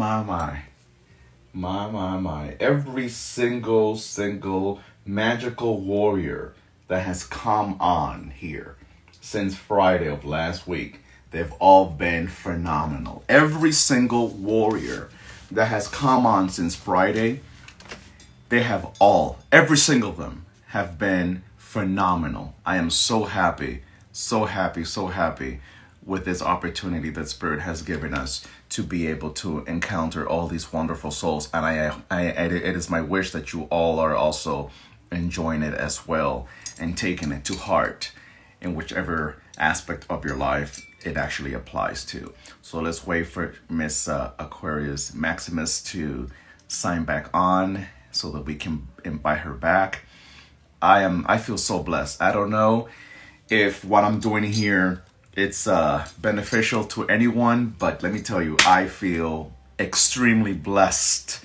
My, my, my. Every single magical warrior that has come on here since Friday of last week, they've all been phenomenal. Every single warrior that has come on since Friday, they have every single of them have been phenomenal. I am so happy, so happy, so happy with this opportunity that Spirit has given us to be able to encounter all these wonderful souls. And it is my wish that you all are also enjoying it as well and taking it to heart in whichever aspect of your life it actually applies to. So let's wait for Miss Aquarius Maximus to sign back on so that we can invite her back. I feel so blessed. I don't know if what I'm doing here it's beneficial to anyone, but let me tell you, I feel extremely blessed,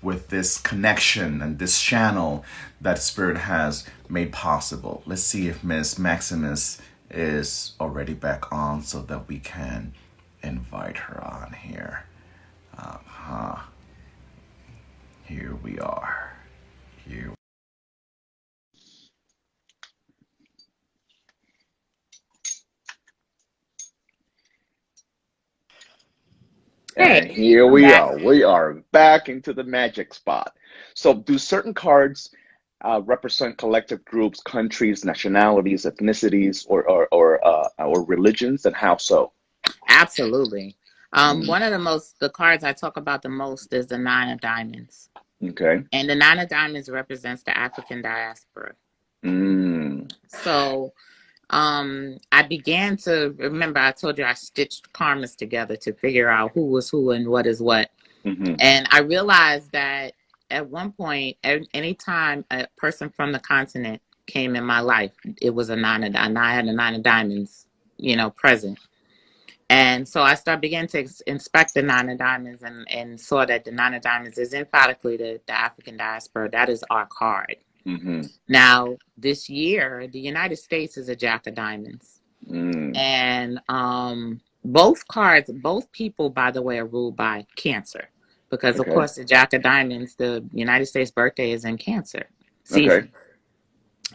with this connection and this channel that Spirit has made possible. Let's see if Miss Maximus is already back on so that we can invite her on here. Here we are. Here. And Hey, here I'm we back. are. We are back into the magic spot. So, do certain cards represent collective groups, countries, nationalities, ethnicities, or religions, and how so? Absolutely. Mm, One of the cards I talk about the most is the Nine of Diamonds. okay. And the Nine of Diamonds represents the African diaspora. Mm, So I began to remember I told you I stitched karmas together to figure out who was who and what is what. hmm. And I realized that at one point, anytime a person from the continent came in my life, it was a and I had a Nine of Diamonds, present. And so I started began to inspect the Nine of Diamonds and saw that the Nine of Diamonds is emphatically the African diaspora. That is our card. Hmm. Now, this year, the United States is a Jack of Diamonds. Mm, And both cards, both people, by the way, are ruled by Cancer. Because, of okay. course, the Jack of Diamonds, the United States birthday is in Cancer Okay. season.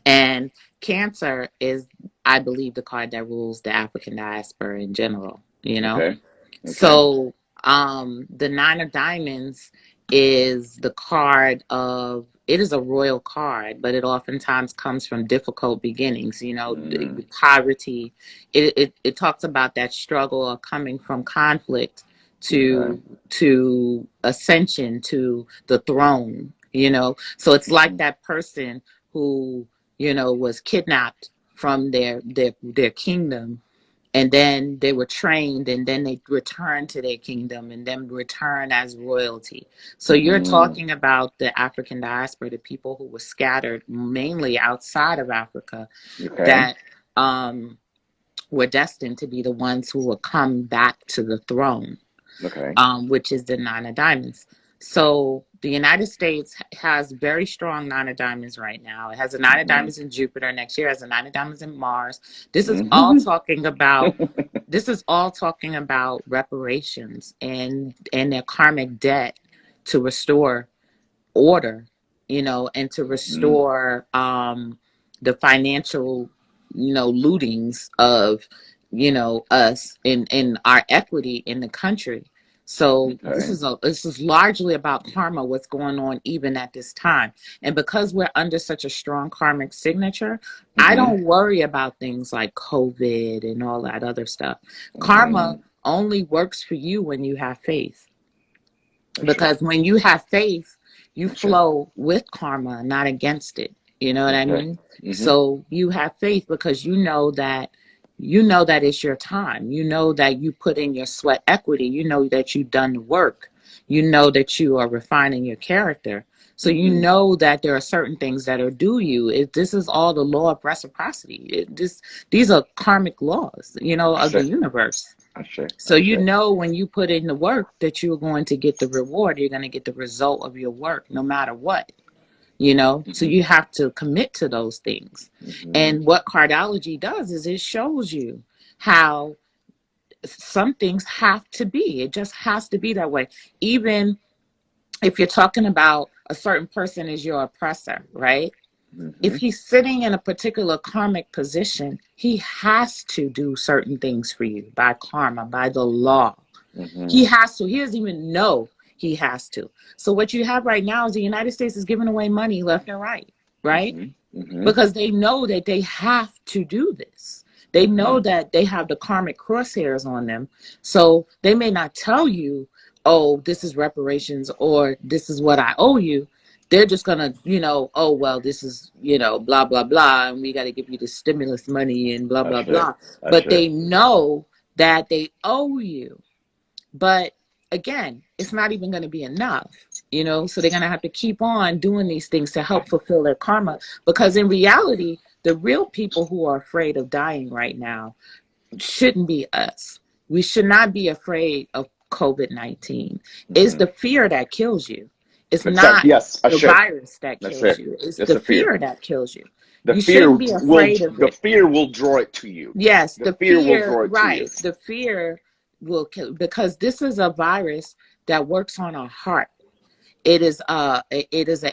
And Cancer is, I believe, the card that rules the African diaspora in general. Okay. Okay. So the Nine of Diamonds is the card of it is a royal card, but it oftentimes comes from difficult beginnings, Mm, poverty. It talks about that struggle of coming from conflict okay. to ascension to the throne. So it's like Hmm. that person who, was kidnapped from their kingdom, and then they were trained, and then they returned to their kingdom and then return as royalty. So you're Mm, talking about the African diaspora, the people who were scattered mainly outside of Africa, okay. that were destined to be the ones who will come back to the throne, Okay. which is the Nine of Diamonds. So the United States has very strong Nine of Diamonds right now. It has a Nine of Hmm. Diamonds in Jupiter. Next year it has a Nine of Diamonds in Mars. This is all Hmm. talking about this is all talking about reparations and their karmic debt to restore order, and to Hmm. restore the financial, lootings of, us in our equity in the country. So Okay. this is largely about karma, what's going on even at this time. And because we're under such a strong karmic signature, I Hmm. don't worry about things like COVID and all that other stuff. Karma Hmm. only works for you when you have faith, Gotcha. because when you have faith, you Gotcha. flow with karma, not against it. You know what I Okay. mean? Hmm. So you have faith because you know that it's your time. You know that you put in your sweat equity. You know that you've done the work. You know that you are refining your character. So you Hmm. know that there are certain things that are due you. This is all the law of reciprocity. These are karmic laws, of the Gotcha. universe. Gotcha. So Gotcha. when you put in the work that you're going to get the reward, you're going to get the result of your work no matter what. So Hmm. you have to commit to those things. Hmm. And what cardology does is it shows you how some things have to be. It just has to be that way. Even if you're talking about a certain person as your oppressor, right? If he's sitting in a particular karmic position, he has to do certain things for you by karma, by the law. He has to. He doesn't even know he has to. So what you have right now is the United States is giving away money left and right, right? Because they know that they have to do this. They know that they have the karmic crosshairs on them. So they may not tell you, oh, this is reparations or this is what I owe you. They're just going to, you know, oh, well, this is, you know, blah, blah, blah. And we got to give you the stimulus money and blah, blah, blah. But they know that they owe you. But again, it's not even going to be enough, you know, so they're going to have to keep on doing these things to help fulfill their karma. Because in reality, the real people who are afraid of dying right now shouldn't be us. We should not be afraid of COVID-19. It's the fear that kills you. It's not the virus that kills you. It's the fear that kills you. You shouldn't be afraid of it. The fear will draw it to you. Yes, the fear will draw it to you. The fear will kill, because this is a virus that works on our heart. It is an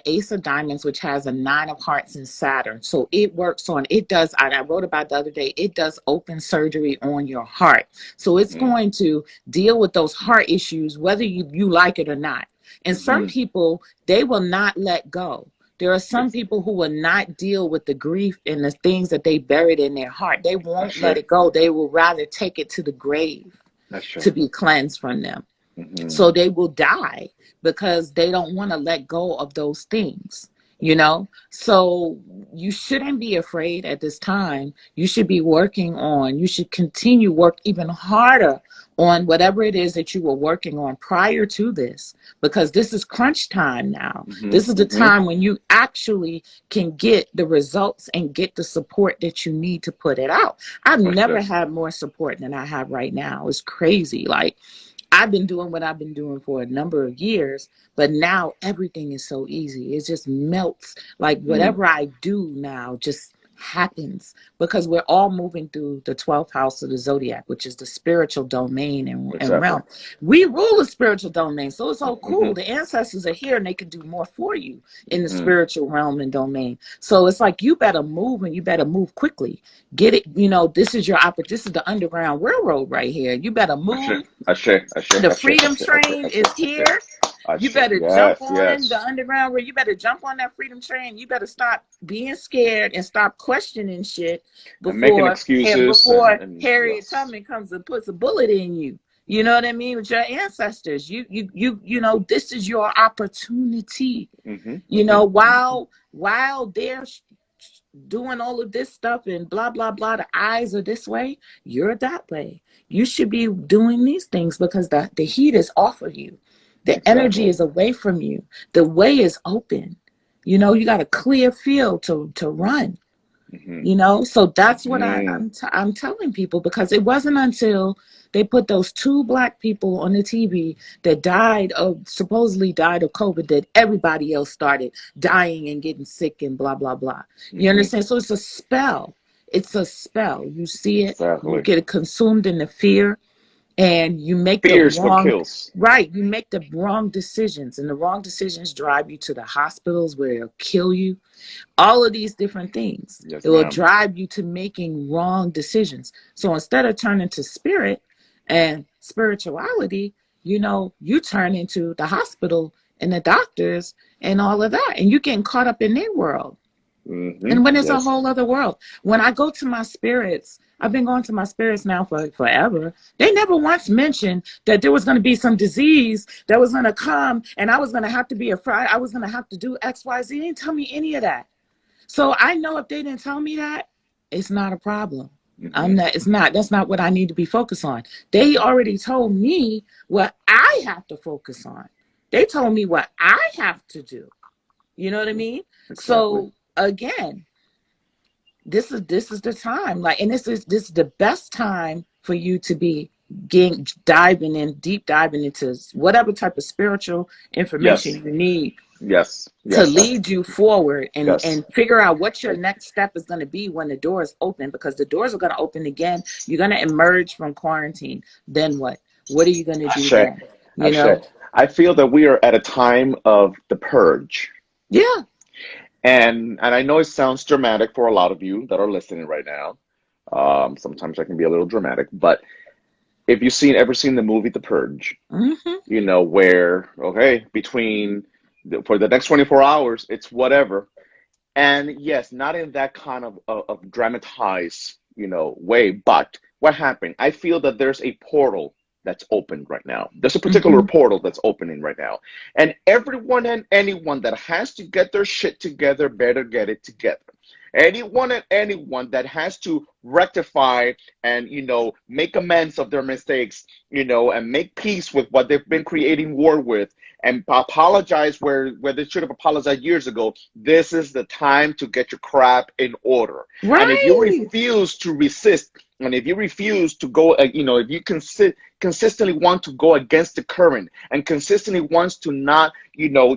ace of diamonds, which has a 9 of hearts in Saturn. So it works on, it does, I wrote about the other day, it does open surgery on your heart. So it's going to deal with those heart issues, whether you like it or not. And some people, they will not let go. There are some people who will not deal with the grief and the things that they buried in their heart. They won't let it go. They will rather take it to the grave to be cleansed from them. So they will die because they don't want to let go of those things, you know? So you shouldn't be afraid at this time. You should be working on, you should continue work even harder on whatever it is that you were working on prior to this, because this is crunch time now. This is the time when you actually can get the results and get the support that you need to put it out. I've never had more support than I have right now. It's crazy. Like, I've been doing what I've been doing for a number of years, but now everything is so easy. It just melts. Like whatever I do now just happens, because we're all moving through the 12th house of the zodiac, which is the spiritual domain and realm. We rule the spiritual domain, so it's so cool. The ancestors are here and they can do more for you in the spiritual realm and domain. So it's like, you better move, and you better move quickly. Get it, you know, this is your opportunity. This is the Underground Railroad right here. You better move. The freedom train is here. You better jump on the Underground Railroad. You better jump on that freedom train. You better stop being scared and stop questioning shit before Harriet Tubman comes and puts a bullet in you. You know what I mean? With your ancestors, you know, this is your opportunity. You know, while they're doing all of this stuff and blah blah blah, the eyes are this way, you're that way. You should be doing these things because the heat is off of you. The energy is away from you. The way is open. You know, you got a clear field to run. You know, so that's what I'm telling people, because it wasn't until they put those 2 black people on the TV that supposedly died of COVID, that everybody else started dying and getting sick and blah blah blah. You understand? So it's a spell. It's a spell. You see it. You get consumed in the fear. And you make you make the wrong decisions, and the wrong decisions drive you to the hospitals where it'll kill you. All of these different things, it will drive you to making wrong decisions. So instead of turning to spirit and spirituality, you know, you turn into the hospital and the doctors and all of that, and you're getting caught up in their world. And when it's a whole other world. When I go to my spirits, I've been going to my spirits now for forever. They never once mentioned that there was going to be some disease that was going to come and I was going to have to be afraid. I was going to have to do X, Y, Z. They didn't tell me any of that. So I know if they didn't tell me that, it's not a problem. That's not what I need to be focused on. They already told me what I have to focus on. They told me what I have to do. You know what I mean? So again, this is the time, like, and this is the best time for you to be deep diving into whatever type of spiritual information Yes. you need Yes. to Yes. lead you forward Yes. and figure out what your next step is going to be when the doors open, because the doors are going to open again. You're going to emerge from quarantine. Then what? What are you going to do Ashe. then? You Ashe. know? I feel that we are at a time of the purge. Yeah. And I know it sounds dramatic for a lot of you that are listening right now. Sometimes I can be a little dramatic, but if you've ever seen the movie The Purge, Mm-hmm. you know, where, okay, for the next 24 hours, it's whatever. And yes, not in that kind of dramatized, way, but what happened? I feel that there's a portal that's open right now. There's a particular Mm-hmm. portal that's opening right now. And everyone and anyone that has to get their shit together better get it together. Anyone and anyone that has to rectify and, make amends of their mistakes, and make peace with what they've been creating war with, and apologize where they should have apologized years ago. This is the time to get your crap in order. And if you Right. refuse to resist, and if you refuse to go, if you consistently want to go against the current and consistently wants to not,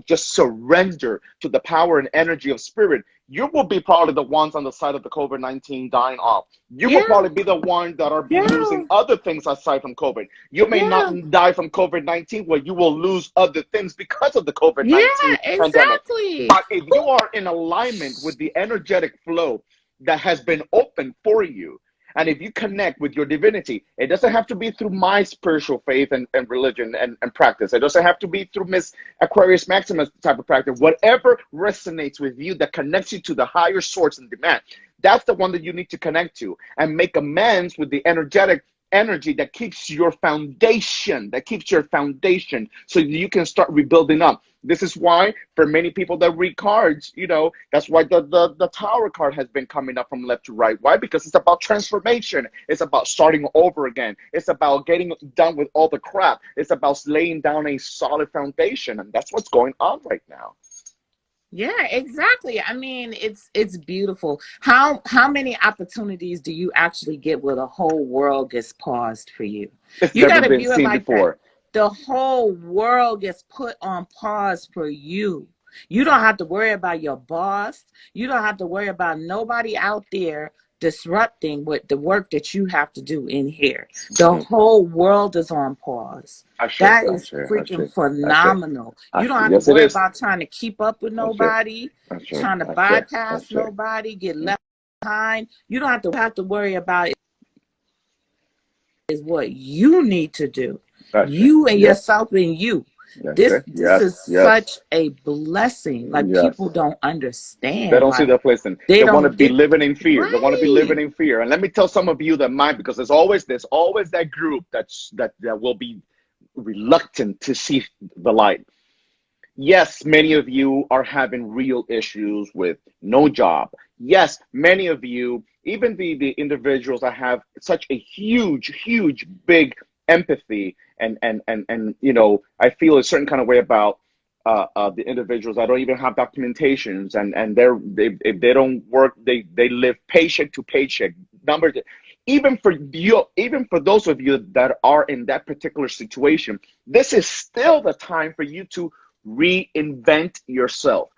just surrender to the power and energy of spirit, you will be probably the ones on the side of the COVID-19 dying off. You will Yeah. probably be the one that are be Yeah. losing other things aside from COVID. You may not Yeah. die from COVID-19, where you will lose other things because of the Yeah. COVID-19 pandemic. Exactly. But if you are in alignment with the energetic flow that has been opened for you, and if you connect with your divinity, it doesn't have to be through my spiritual faith and religion and practice. It doesn't have to be through Miss Aquarius Maximus type of practice. Whatever resonates with you that connects you to the higher source and demand, that's the one that you need to connect to and make amends with the energetic energy that keeps your foundation, so you can start rebuilding up. This is why for many people that read cards, that's why the Tower card has been coming up from left to right. Why? Because it's about transformation. It's about starting over again. It's about getting done with all the crap. It's about laying down a solid foundation. And that's what's going on right now. Yeah, exactly. I mean, it's beautiful. How many opportunities do you actually get where the whole world gets paused for you? It's You got never to been view it seen like that. before. The whole world gets put on pause for you. You don't have to worry about your boss. You don't have to worry about nobody out there disrupting with the work that you have to do in here. The whole world is on pause. That is freaking phenomenal. You don't have to Yes, it worry is. about trying to keep up with nobody, trying to bypass nobody, get left behind. You don't have to worry about it. Is what you need to do. You and yourself and you. This is such a blessing. Like, people don't understand. They don't see Like, that place, and they they want to don't. be living in fear. They want to be living Right. in fear. And let me tell some of you that might, because there's always that group that will be reluctant to see the light. Yes, many of you are having real issues with no job. Yes, many of you, even the individuals that have such a huge, big empathy and I feel a certain kind of way about the individuals that don't even have documentations and if they don't work, they live paycheck to paycheck. Numbers. Even for you, even for those of you that are in that particular situation, this is still the time for you to reinvent yourself,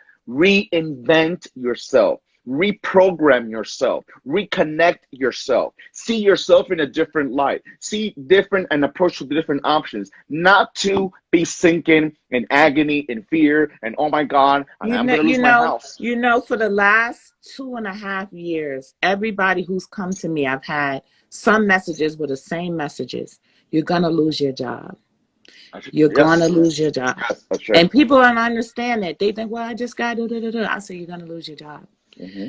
reprogram yourself, reconnect yourself, see yourself in a different light, see different and approach to different options, not to be sinking in agony, in fear, and oh my God, I'm going to lose my house. For the last 2.5 years, everybody who's come to me, I've had some messages with the same messages. You're going to lose your job. You're going to lose your job. Yes, and people don't understand that. They think, well, I just got I say, you're going to lose your job. Mm-hmm.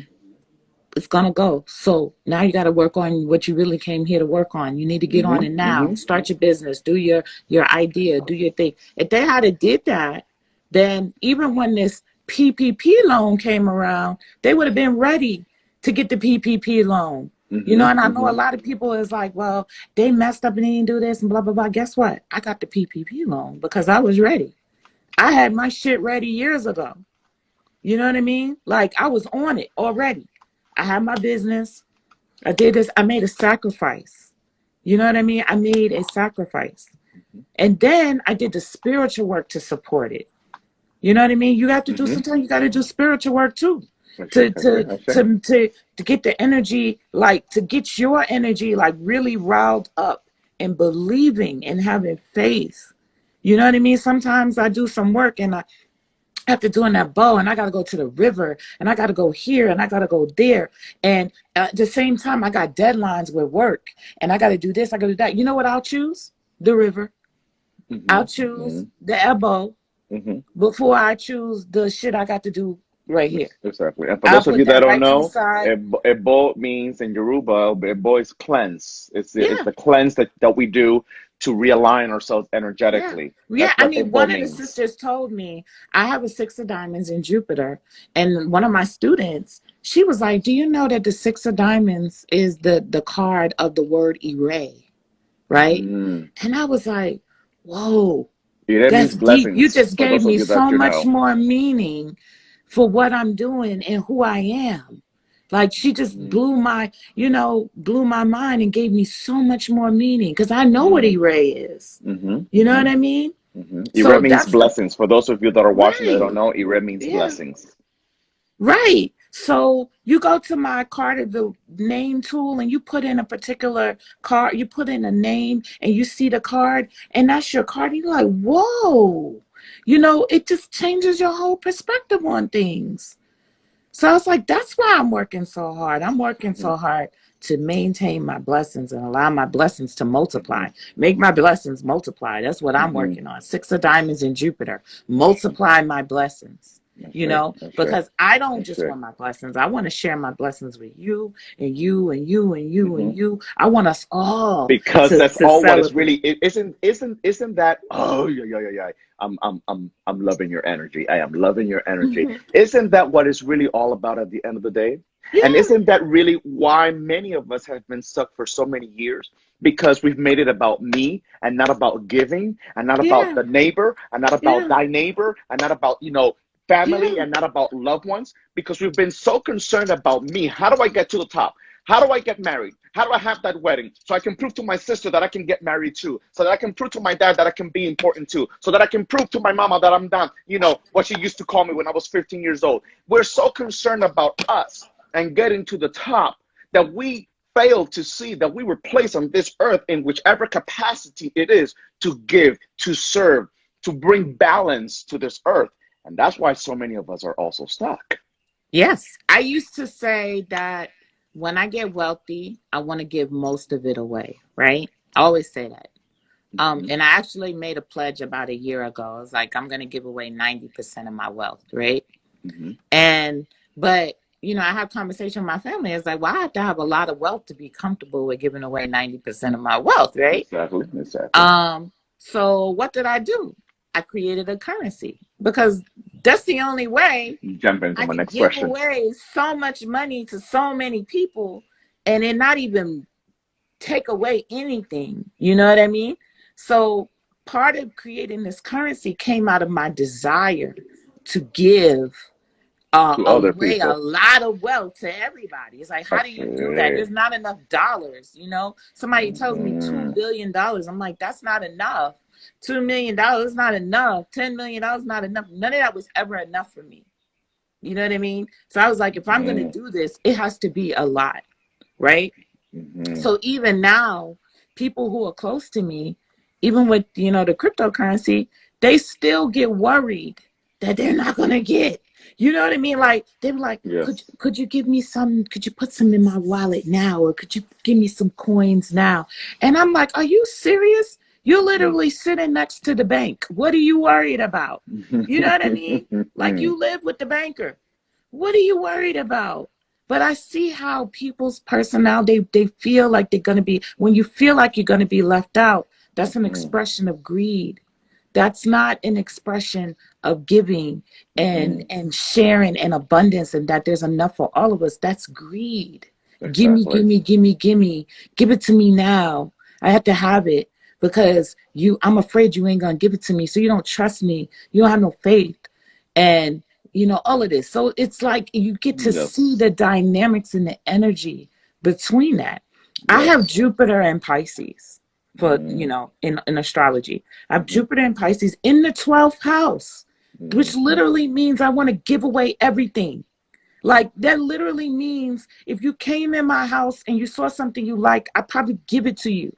It's going to go. So now you got to work on what you really came here to work on. You need to get on it now. Start your business. Do your idea. Do your thing. If they had did that, then even when this PPP loan came around, they would have been ready to get the PPP loan. And I know a lot of people is like, well, they messed up and they didn't do this and blah, blah, blah. Guess what? I got the PPP loan because I was ready. I had my shit ready years ago. You know what I mean? Like, I was on it already. I had my business. I did this. I made a sacrifice. You know what I mean? I made a sacrifice. And then I did the spiritual work to support it. You know what I mean? You have to do, sometimes you got to do spiritual work too. To get the energy, like to get your energy like really riled up and believing and having faith. You know what I mean? Sometimes I do some work and I after doing that bow and I got to go to the river and I got to go here and I got to go there. And at the same time, I got deadlines with work and I got to do this, I got to do that. You know what I'll choose? The river. I'll choose the elbow before I choose the shit I got to do right here. Exactly. And for those of you that don't know, ebo means in Yoruba, ebo is cleanse. It's the cleanse that we do to realign ourselves energetically. Yeah, I mean, one of the sisters told me, I have a 6 of diamonds in Jupiter, and one of my students, she was like, do you know that the 6 of diamonds is the card of the word erase, right? And I was like, whoa, that's deep. You just gave me so much more meaning for what I'm doing and who I am. Like she just blew my mind and gave me so much more meaning because I know what erase is. You know what I mean? Erase means blessings. For those of you that are watching that don't know, erase means blessings. Right. So you go to my card of the name tool and you put in a particular card, you put in a name and you see the card and that's your card. And you're like, whoa, it just changes your whole perspective on things. So I was like, that's why I'm working so hard. I'm working so hard to maintain my blessings and allow my blessings to multiply. Make my blessings multiply. That's what I'm working on. 6 of diamonds in Jupiter. Multiply my blessings. Because I don't just want my blessings. I want to share my blessings with you and you and you and you and you. I want us all because that's all what is really. Isn't that? Oh yeah. I'm loving your energy. I am loving your energy. Isn't that what it's really all about at the end of the day? Yeah. And isn't that really why many of us have been stuck for so many years? Because we've made it about me and not about giving and not about the neighbor and not about thy neighbor and not about, family and not about loved ones, because we've been so concerned about me. How do I get to the top? How do I get married? How do I have that wedding? So I can prove to my sister that I can get married too. So that I can prove to my dad that I can be important too. So that I can prove to my mama that I'm not, what she used to call me when I was 15 years old. We're so concerned about us and getting to the top that we fail to see that we were placed on this earth in whichever capacity it is to give, to serve, to bring balance to this earth. And that's why so many of us are also stuck. Yes. I used to say that when I get wealthy, I want to give most of it away, right? I always say that. And I actually made a pledge about a year ago. I was like, I'm going to give away 90% of my wealth, right? But I have conversation with my family. It's like, well, I have to have a lot of wealth to be comfortable with giving away 90% of my wealth, right? Exactly. So what did I do? I created a currency because that's the only way I can give away so much money to so many people and then not even take away anything. You know what I mean? So part of creating this currency came out of my desire to give away a lot of wealth to everybody. It's like, how do you do that? There's not enough dollars. Somebody tells me $2 billion. I'm like, that's not enough. $2 million is not enough. $10 million is not enough. None of that was ever enough for me. You know what I mean? So I was like, if I'm going to do this, it has to be a lot, right? So even now, people who are close to me, even with, the cryptocurrency, they still get worried that they're not going to get. You know what I mean? Like, they were like, could you give me some, could you put some in my wallet now? Or could you give me some coins now? And I'm like, are you serious? You're literally sitting next to the bank. What are you worried about? You know what I mean? Like you live with the banker. What are you worried about? But I see how people's personality, they feel like they're going to be, when you feel like you're going to be left out, that's an expression of greed. That's not an expression of giving and sharing and abundance and that there's enough for all of us. That's greed. Exactly. Give me. Give it to me now. I have to have it. Because I'm afraid you ain't gonna give it to me, so you don't trust me. You don't have no faith, and all of this. So it's like you get to see the dynamics and the energy between that. I have Yes. Jupiter and Pisces for, Mm, in astrology. I have mhm, Jupiter and Pisces in the 12th house, which mhm, literally means I want to give away everything. Like that literally means if you came in my house and you saw something you like, I probably give it to you.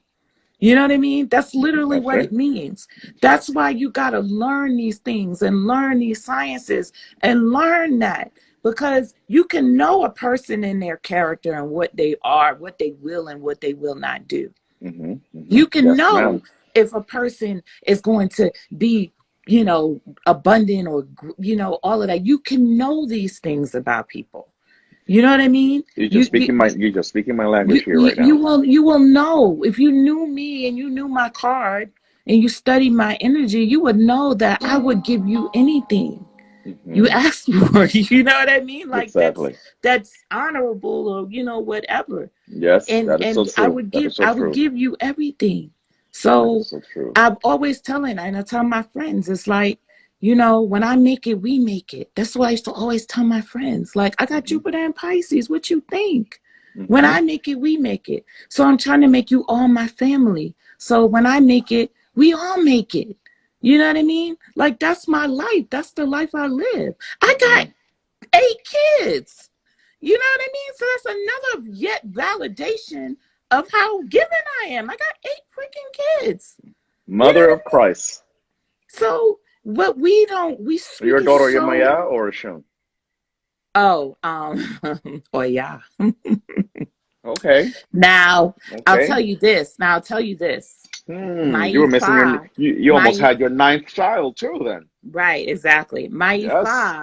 You know what I mean? That's literally that's what right. it means. That's right. That's why you got to learn these things and learn these sciences and learn that because you can know a person and their character and what they are, what they will and what they will not do. You can Yes, know ma'am. if a person is going to be, abundant or, all of that. You can know these things about people. You know what I mean? You're just speaking my language You, here you right you now. will you will know if you knew me and you knew my card and you studied my energy, you would know that I would give you anything you Hmm. asked for. You know what I mean? Like Exactly. that's honorable or whatever. Yes, And that is so I true. would That give is so I would true. give you everything. That So is so true. I'm always telling and I tell my friends, it's like, when I make it, we make it. That's what I used to always tell my friends. Like, I got Hmm. Jupiter and Pisces. What you think? When Hmm. I make it, we make it. So I'm trying to make you all my family. So when I make it, we all make it. You know what I mean? Like that's my life. That's the life I live. I got Hmm. 8 kids. You know what I mean? So that's another yet validation of how given I am. I got 8 freaking kids. You know Mother what of I mean? Christ. So what we don't we Your can daughter show. Yemaya or Shun? Oh, oh yeah. Okay. Now I'll Okay. tell you this. Now I'll tell you this. You were missing Maifa, you almost my had your ninth child too then. right, exactly. Yes.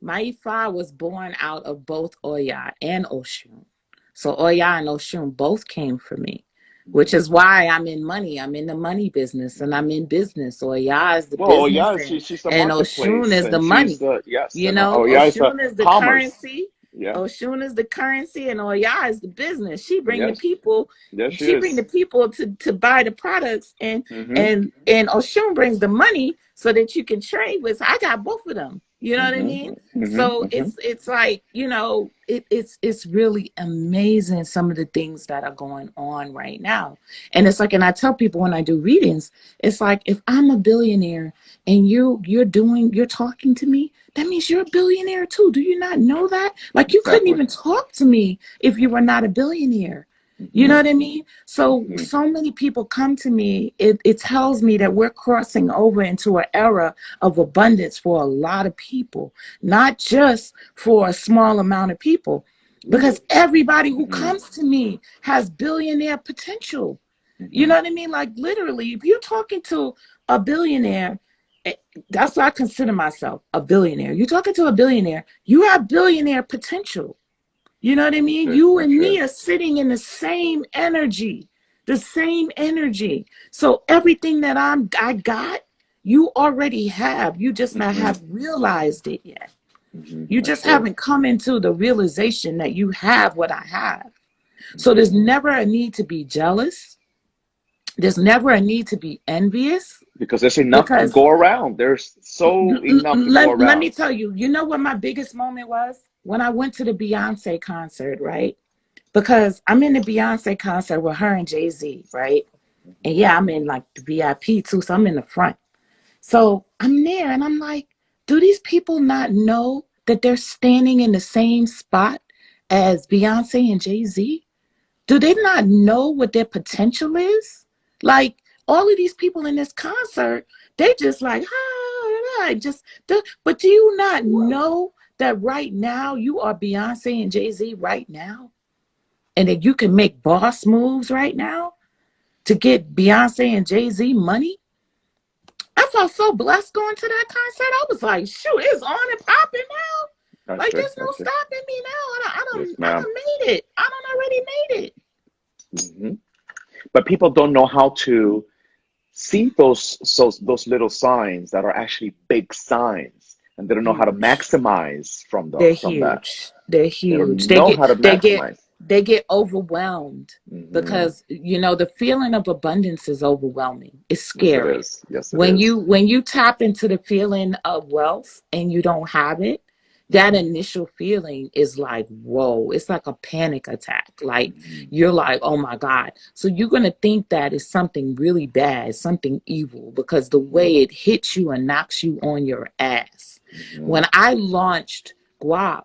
Maifa was born out of both Oya and Oshun. So Oya and Oshun both came from me, which Hmm. is why I'm in money. I'm in the money business and I'm in business. Oya is the Well, business yeah, and, she's the and Oshun marketplace is the and she's money. the yes, You and know, yeah, is the Oshun is the commerce. currency. Yeah. Oshun is the currency and Oya is the business. She bring the Yes. people, Yes, she she bring is. the people to buy the products and Mm-hmm. and Oshun brings the money so that you can trade with. I got both of them. You know what I Mm-hmm. mean? Mm-hmm. So Mm-hmm. it's like, it's really amazing some of the things that are going on right now. And it's like, and I tell people when I do readings, it's like if I'm a billionaire and you're talking to me, that means you're a billionaire too. Do you not know that? Like you couldn't Exactly. even talk to me if you were not a billionaire. You know Mm-hmm. what I mean? So Mm-hmm. so many people come to me. It tells me that we're crossing over into an era of abundance for a lot of people, not just for a small amount of people. Because everybody who Mm-hmm. comes to me has billionaire potential. You Mm-hmm. know what I mean? Like literally, if you're talking to a billionaire, eh, that's what I consider myself, a billionaire. You're talking to a billionaire, you have billionaire potential. You know what I That's mean? true. You That's and true. me are sitting in the same energy, the same energy. So everything that I got, you already have. You just not Mm-hmm. have realized it yet. Mm-hmm. You That's just true. haven't come into the realization that you have what I have. So Mm-hmm. there's never a need to be jealous. There's never a need to be envious Because there's enough to because go around. There's so enough to go let me around. tell you, you know what my biggest moment was? When I went to the Beyonce concert, right? Because I'm in the Beyonce concert with her and Jay-Z, right? And yeah, I'm in like the VIP too, so I'm in the front. So I'm there and I'm like, do these people not know that they're standing in the same spot as Beyonce and Jay-Z? Do they not know what their potential is? Like all of these people in this concert, they just like, but do you not know that right now you are Beyonce and Jay-Z right now? And that you can make boss moves right now to get Beyonce and Jay-Z money? I felt so blessed going to that concert. I was like, shoot, it's on and popping now. That's Like true. there's no That's true. stopping me now. Yes, I ma'am. done made it. I done already made it. Hmm. But people don't know how to see those little signs that are actually big signs, and they don't know how to Huge. maximize They're from that. huge. They're They huge. don't know how to maximize. They get overwhelmed Hmm. because the feeling of abundance is overwhelming. It's Yes, it scary. is. Yes, it is. When you tap into the feeling of wealth and you don't have it, that initial feeling is like, whoa, it's like a panic attack. Like you're like, oh my God. So you're going to think that is something really bad, something evil, because the way it hits you and knocks you on your ass. When I launched Guap,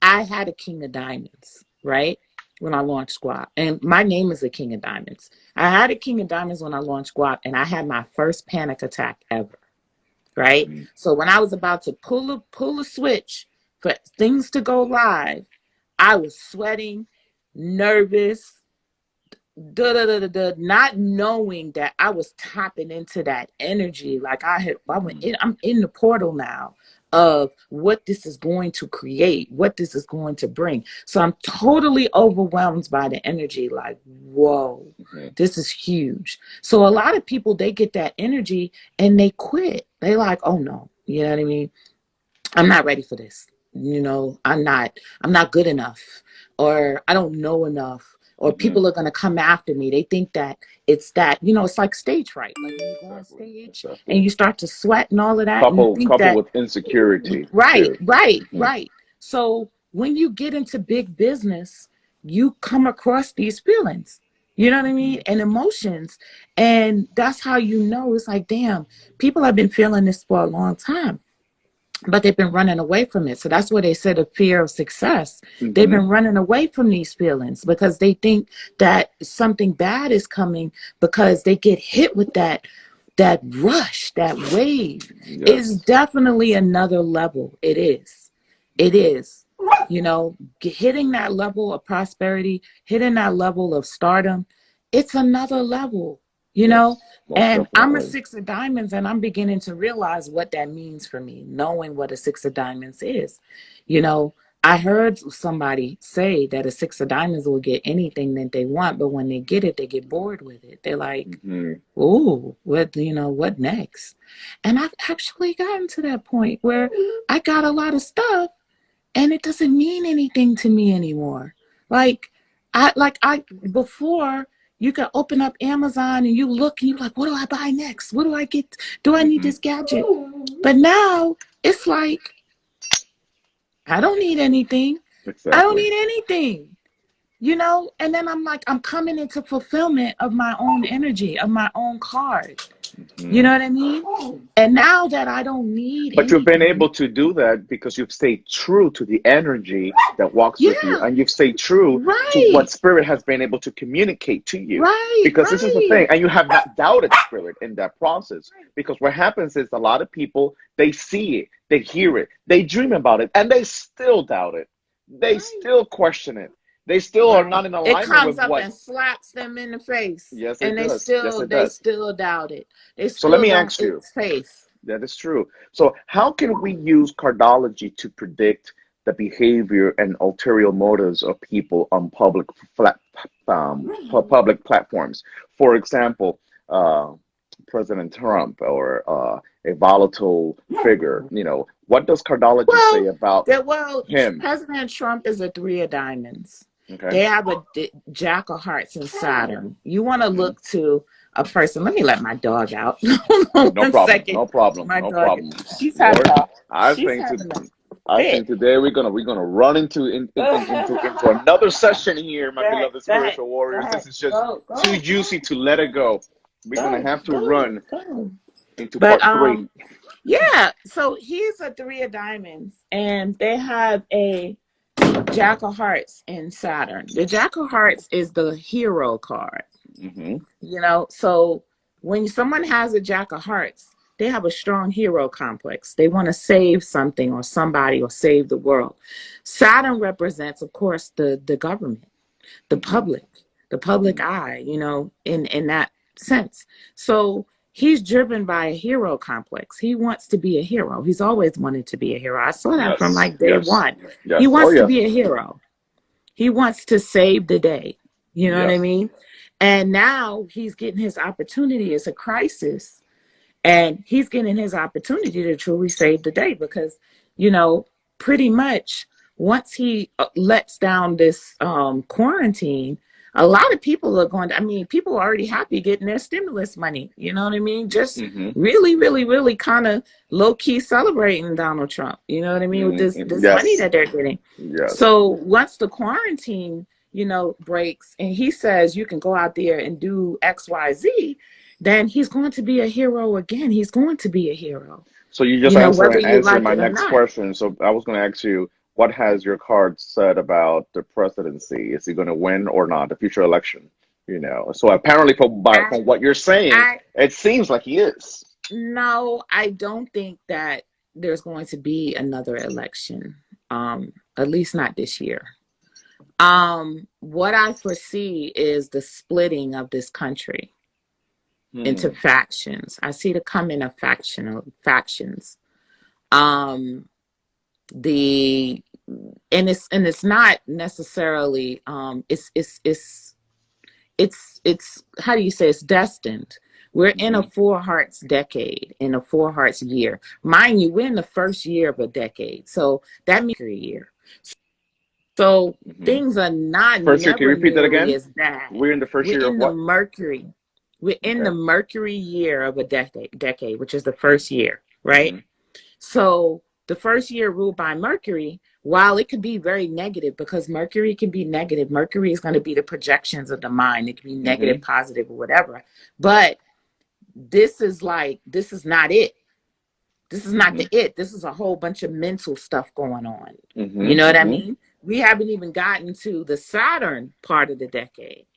I had a King of Diamonds, right? When I launched Guap. And my name is a King of Diamonds. I had a King of Diamonds when I launched Guap, and I had my first panic attack ever. Right? So when I was about to pull a switch for things to go live, I was sweating, nervous, not knowing that I was tapping into that energy. Like I'm in the portal now of what this is going to create, what this is going to bring. So I'm totally overwhelmed by the energy. Like, whoa, this is huge. So a lot of people, they get that energy and they quit. They like, oh no, you know what I mean? I'm not ready for this. You know, I'm not good enough, or I don't know enough, or people are going to come after me. They think that it's that, you know, it's like stage fright. Like when you go on stage and you start to sweat and all of that. And you think that, with insecurity. Right. So when you get into big business, you come across these feelings, you know what I mean? And emotions. And that's how you know, it's like, damn, people have been feeling this for a long time, but they've been running away from it. So that's where they said the fear of success. They've been running away from these feelings because they think that something bad is coming, because they get hit with that rush, that wave. Is definitely another level. It is. You know, hitting that level of prosperity, hitting that level of stardom, it's another level. You know, and I'm a 6 of diamonds, and I'm beginning to realize what that means for me, knowing what a 6 of diamonds is. You know, I heard somebody say that a 6 of diamonds will get anything that they want, but when they get it, they get bored with it. They're like, ooh, what next? And I've actually gotten to that point where I got a lot of stuff and it doesn't mean anything to me anymore. Before, you can open up Amazon and you look and you're like, what do I buy next? What do I get? Do I need this gadget? But now it's like, I don't need anything. I don't need anything, you know? And then I'm like, I'm coming into fulfillment of my own energy, of my own card. You know what I mean? And now that I don't need But anything, you've been able to do that because you've stayed true to the energy that walks with you, and you've stayed true to what spirit has been able to communicate to you. Because this is the thing, and you have not doubted spirit in that process. Because what happens is a lot of people, they see it, they hear it, they dream about it, and they still doubt it. They still question it. They still are not in alignment with what... It comes up and slaps them in the face. Yes, and it does. They still doubt it. So let me ask you. That is true. So how can we use cardology to predict the behavior and ulterior motives of people on public platforms? For example, President Trump, or a volatile figure. You know, what does cardology say about him? President Trump is a 3 of diamonds. Okay. They have a Jack of Hearts in Saturn. You want to look to a person. Let me let my dog out. No problem. She's having I think today we're gonna run into another session here, my beloved spiritual warriors. This is just too juicy to let it go. We're gonna have to run into part 3. Yeah. So he's a 3 of diamonds, and they have a Jack of Hearts in Saturn. The Jack of Hearts is the hero card. You know, so when someone has a Jack of Hearts, they have a strong hero complex. They want to save something or somebody or save the world. Saturn represents, of course, the government, the public eye, you know, in that sense. So he's driven by a hero complex. He wants to be a hero. He's always wanted to be a hero. I saw that from like day one. He wants to be a hero. He wants to save the day. You know what I mean? And now he's getting his opportunity. It's a crisis. And he's getting his opportunity to truly save the day because, you know, pretty much once he lets down this quarantine, a lot of people are going to, I mean, people are already happy getting their stimulus money. You know what I mean? Just really, really, really kind of low key celebrating Donald Trump. You know what I mean? With this money Yes. that they're getting. Yes. So once the quarantine, you know, breaks and he says you can go out there and do X, Y, Z, then he's going to be a hero again. He's going to be a hero. So you just You know, whether you answered like my it or next not. question. So I was going to ask you, what has your card said about the presidency? Is he going to win or not, the future election? You know, so apparently from what you're saying, it seems like he is. No, I don't think that there's going to be another election. At least not this year. What I foresee is the splitting of this country into factions. I see the coming of factions. It's not necessarily it's how do you say, it's destined. We're in a Four Hearts decade, in a Four Hearts year. Mind you, we're in the first year of a decade. So that means a year. So things are not First year, never can you repeat that nearly again? as bad. We're in the first We're year of in what? the Mercury. We're in the Mercury year of a decade, which is the first year, right? So the first year ruled by Mercury, while it could be very negative, because Mercury can be negative. Mercury is going to be the projections of the mind. It can be negative, positive, or whatever. But this is not it. This is not the it. This is a whole bunch of mental stuff going on. You know what I mean? We haven't even gotten to the Saturn part of the decade,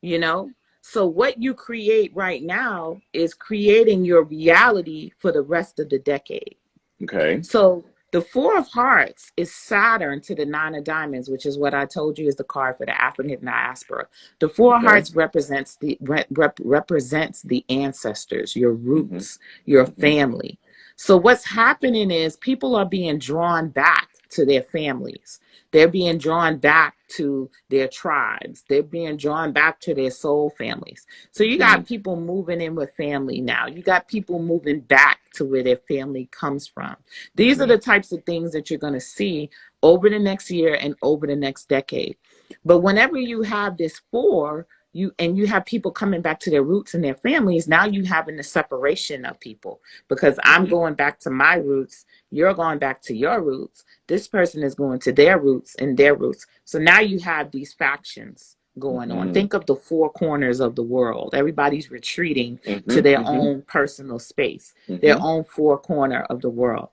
you know? So what you create right now is creating your reality for the rest of the decade. Okay. So the Four of Hearts is Saturn to the Nine of Diamonds, which is what I told you is the card for the African diaspora. The Four of Hearts represents represents the ancestors, your roots, your family. So what's happening is people are being drawn back to their families. They're being drawn back to their tribes. They're being drawn back to their soul families. So you got people moving in with family now. You got people moving back to where their family comes from. These are the types of things that you're going to see over the next year and over the next decade. But whenever you have this four, you have people coming back to their roots and their families, now you having the separation of people, because I'm going back to my roots, you're going back to your roots, this person is going to their roots and their roots. So now you have these factions going on. Think of the four corners of the world. Everybody's retreating to their own personal space, their own four corner of the world.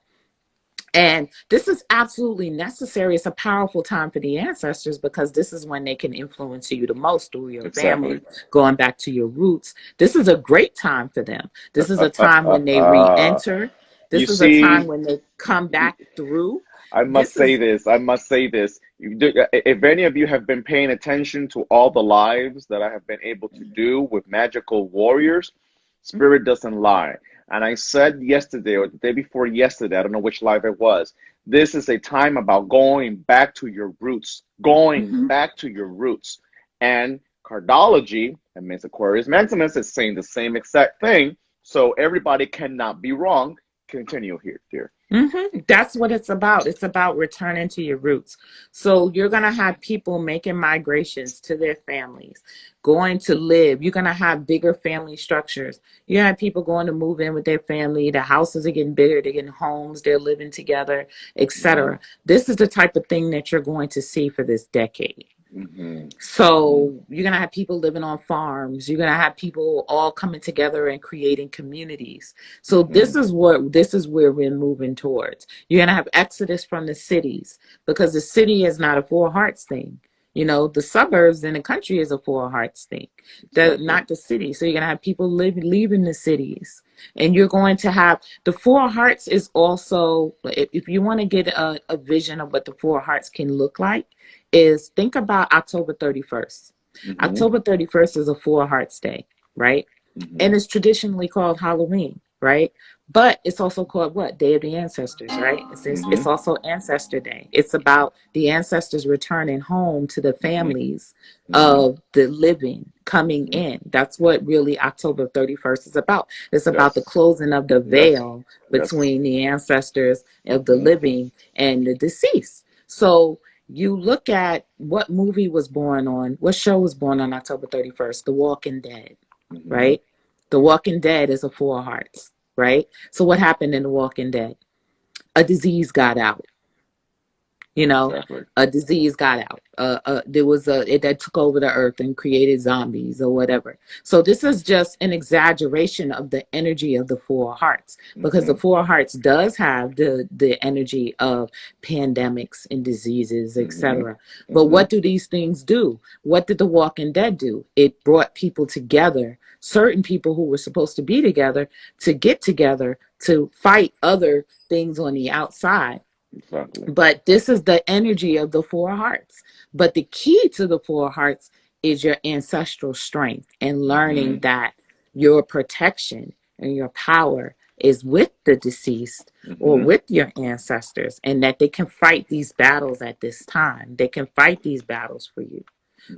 And this is absolutely necessary. It's a powerful time for the ancestors, because this is when they can influence you the most through your family, going back to your roots. This is a great time for them. This is a time when they re-enter. This is a time when they come back through. I must say this. If any of you have been paying attention to all the lives that I have been able to do with magical warriors, Spirit doesn't lie. And I said yesterday or the day before yesterday, I don't know which live it was, this is a time about going back to your roots, back to your roots. And Cardology and Miss Aquarius Mentimus is saying the same exact thing. So everybody cannot be wrong. Continue here, dear. That's what it's about. It's about returning to your roots. So you're going to have people making migrations to their families, going to live. You're going to have bigger family structures. You have people going to move in with their family. The houses are getting bigger. They're getting homes. They're living together, etc. This is the type of thing that you're going to see for this decade. So you're going to have people living on farms. You're going to have people all coming together and creating communities. So this is where we're moving towards. You're going to have exodus from the cities, because the city is not a Four Hearts thing. You know, the suburbs in the country is a Four Hearts thing, not the city. So you're going to have people leaving the cities. And you're going to have the Four Hearts is also, if you want to get a vision of what the Four Hearts can look like, is think about October 31st. October 31st is a Four Hearts Day, right? And it's traditionally called Halloween, right? But it's also called what? Day of the Ancestors, right? It's also Ancestor Day. It's about the ancestors returning home to the families of the living coming in. That's what really October 31st is about. It's about the closing of the veil between the ancestors of the living and the deceased. So you look at what movie was born on, what show was born on October 31st, The Walking Dead, right? The Walking Dead is a Four Hearts, right? So what happened in The Walking Dead? A disease got out. You know, Exactly. a disease got out. There was it that took over the earth and created zombies or whatever. So this is just an exaggeration of the energy of the Four Hearts, because the Four Hearts does have the energy of pandemics and diseases, etc. But what do these things do? What did The Walking Dead do? It brought people together, certain people who were supposed to be together, to get together to fight other things on the outside. Exactly. But this is the energy of the Four Hearts. But the key to the Four Hearts is your ancestral strength and learning that your protection and your power is with the deceased or with your ancestors, and that they can fight these battles at this time. They can fight these battles for you.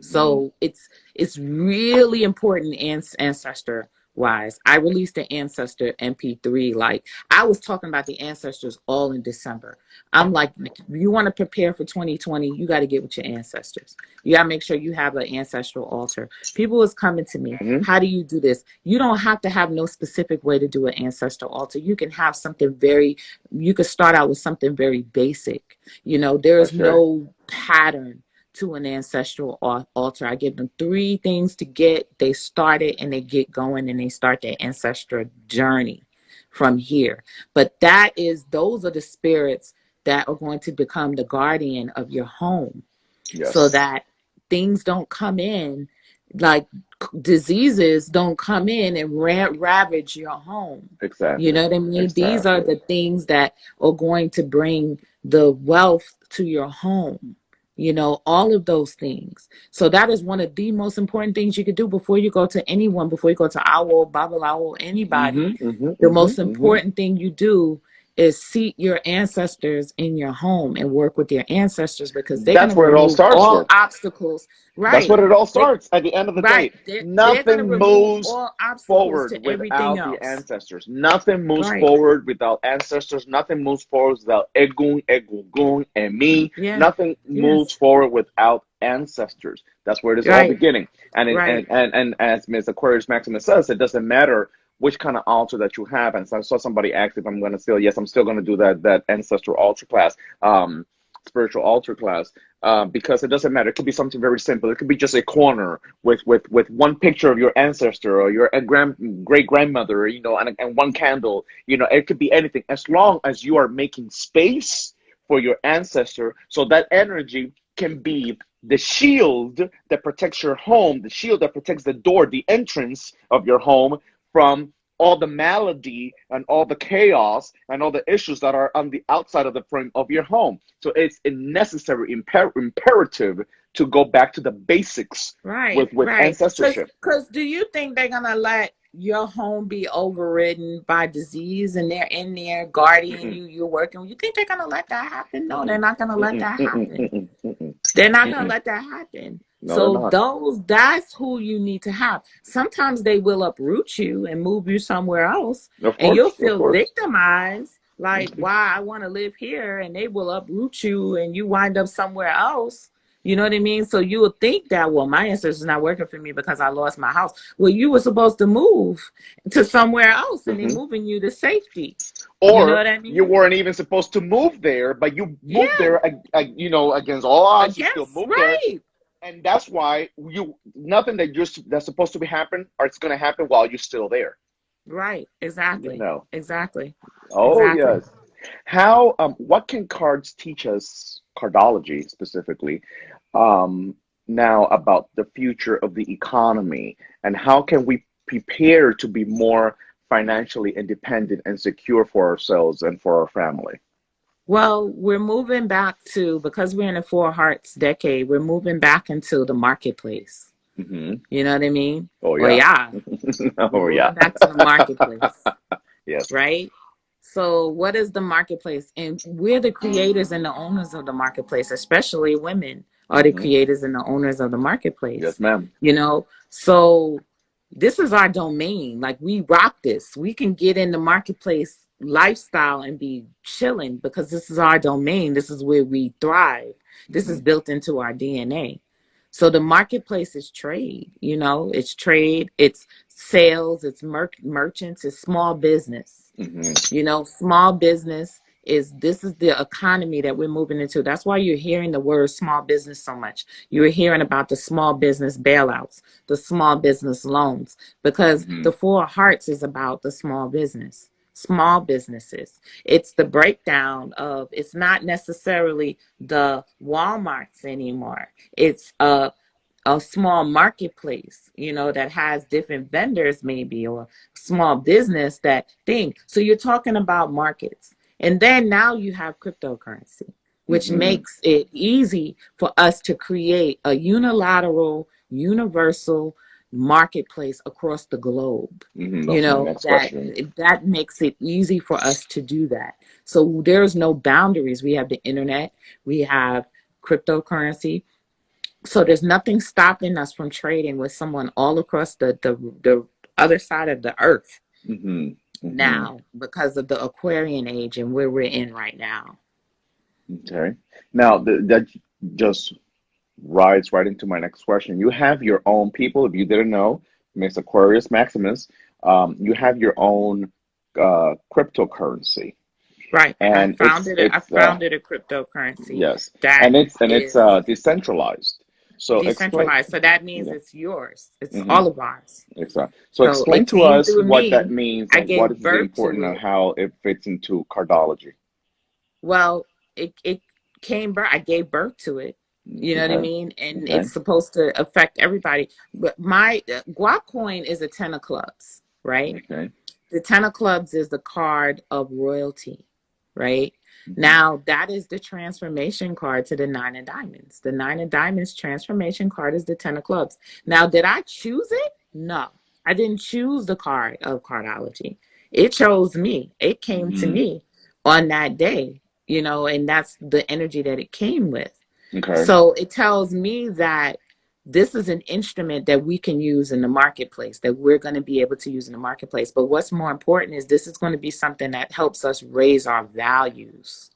So it's really important ancestor wise. I released the ancestor MP3. Like, I was talking about the ancestors all in December. I'm like, you want to prepare for 2020, you got to get with your ancestors. You got to make sure you have an ancestral altar. People is coming to me. How do you do this? You don't have to have no specific way to do an ancestral altar. You can have something you could start out with something very basic. You know, there is no pattern to an ancestral altar. I give them 3 things to get. They start it and they get going and they start their ancestral journey from here. But those are the spirits that are going to become the guardian of your home, so that things don't come in, like diseases don't come in and ravage your home. Exactly. You know what I mean? These are the things that are going to bring the wealth to your home. You know, all of those things. So that is one of the most important things you could do before you go to anyone, before you go to Owl, Babalawo, anybody. The most important thing you do is seat your ancestors in your home and work with your ancestors, because they're going to remove all obstacles. Right. That's what it all starts at the end of the day. Nothing moves forward without the ancestors. Nothing moves forward without ancestors. Nothing moves forward without Egun, Egungun, and me. Nothing moves forward without ancestors. That's where it is all beginning. And as Ms. Aquarius Maximus says, it doesn't matter which kind of altar that you have. And so I saw somebody ask if I'm going to still, yes, I'm still going to do that ancestral altar class, spiritual altar class, because it doesn't matter. It could be something very simple. It could be just a corner with one picture of your ancestor or your great grandmother, you know, and one candle. You know, it could be anything, as long as you are making space for your ancestor, so that energy can be the shield that protects your home, the shield that protects the door, the entrance of your home, from all the malady and all the chaos and all the issues that are on the outside of the frame of your home. So it's a necessary imperative to go back to the basics with ancestorship. Because do you think they're going to let your home be overridden by disease and they're in there guarding you're working? You think they're going to let that happen? No, they're not going to let that happen. They're not going to let that happen. No, so that's who you need to have. Sometimes they will uproot you and move you somewhere else, and you'll feel victimized. Like, why I want to live here, and they will uproot you and you wind up somewhere else. You know what I mean? So you would think that, well, my ancestors not working for me because I lost my house. Well, you were supposed to move to somewhere else, and they're moving you to safety. Or you know what I mean? You weren't even supposed to move there, but you moved there, you know, against all odds. You still moved there. And that's why nothing that's supposed to be happen, or it's going to happen while you're still there. Right. Exactly. You know. Exactly. Oh, yes. How, what can cards teach us, cardology specifically, now about the future of the economy, and how can we prepare to be more financially independent and secure for ourselves and for our family? Well, we're moving back to, because we're in a Four Hearts decade, we're moving back into the marketplace. You know what I mean? Oh, yeah. Oh, yeah. Back to the marketplace. Yes. Right? So what is the marketplace? And we're the creators and the owners of the marketplace, especially women are the creators and the owners of the marketplace. Yes, ma'am. You know, so this is our domain. Like, we rock this. We can get in the marketplace lifestyle and be chilling because this is our domain. This is where we thrive. This is built into our DNA. So the marketplace is trade, it's trade, it's sales, it's merchants, it's small business. Small business this is the economy that we're moving into. That's why you're hearing the word small business so much. You're hearing about the small business bailouts, the small business loans, because the Four of Hearts is about the small businesses. It's the breakdown of, it's not necessarily the Walmarts anymore. It's a small marketplace, that has different vendors maybe, or small business that thing. So you're talking about markets. And then now you have cryptocurrency, which makes it easy for us to create a unilateral, universal marketplace across the globe. That makes it easy for us to do that. So there's no boundaries. We have the internet, we have cryptocurrency. So there's nothing stopping us from trading with someone all across the other side of the earth now, because of the Aquarian age and where we're in right now. Okay. Now, that just rides right into my next question. You have your own people, if you didn't know, Miss Aquarius Maximus, you have your own cryptocurrency. Right. And I founded a cryptocurrency. Yes. That and it's decentralized. So decentralized. So that means it's yours. It's all of ours. Exactly. So explain to us what that means and what is important and how it fits into cardology. Well, it came birth. I gave birth to it. You know what I mean? And it's supposed to affect everybody. But my guac coin is a 10 of clubs, right? Okay. The 10 of clubs is the card of royalty, right? Now, that is the transformation card to the 9 of diamonds. The 9 of diamonds transformation card is the 10 of clubs. Now, did I choose it? No, I didn't choose the card of cardology. It chose me. It came to me on that day, and that's the energy that it came with. Okay. So it tells me that this is an instrument that we can use in the marketplace, that we're going to be able to use in the marketplace. But what's more important is this is going to be something that helps us raise our values.